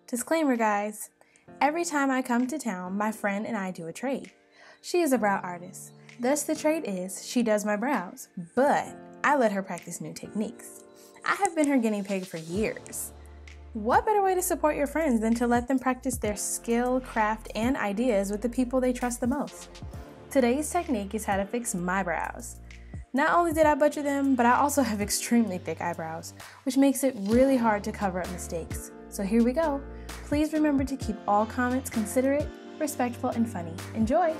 Disclaimer, guys. Every time I come to town, my friend and I do a trade. She is a brow artist. Thus the trade is, she does my brows, but I let her practice new techniques. I have been her guinea pig for years. What better way to support your friends than to let them practice their skill, craft, and ideas with the people they trust the most? Today's technique is how to fix my brows. Not only did I butcher them, but I also have extremely thick eyebrows, which makes it really hard to cover up mistakes. So here we go. Please remember to keep all comments considerate, respectful, and funny. Enjoy!